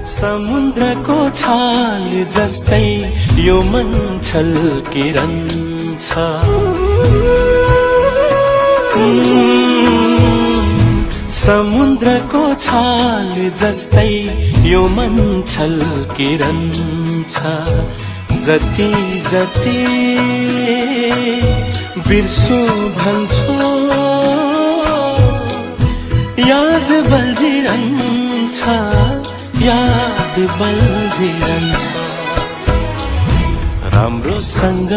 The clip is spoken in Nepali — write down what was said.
समुद्रको छाल जस्तै यो मन छल्किरहन्छ। समुद्रको छाल जस्तै यो मन छल्किरहन्छ। जति जति बिर्सु भन्छु याद बल्झिरहन्छ, याद बल्झिरहन्छ। राम्रोसँग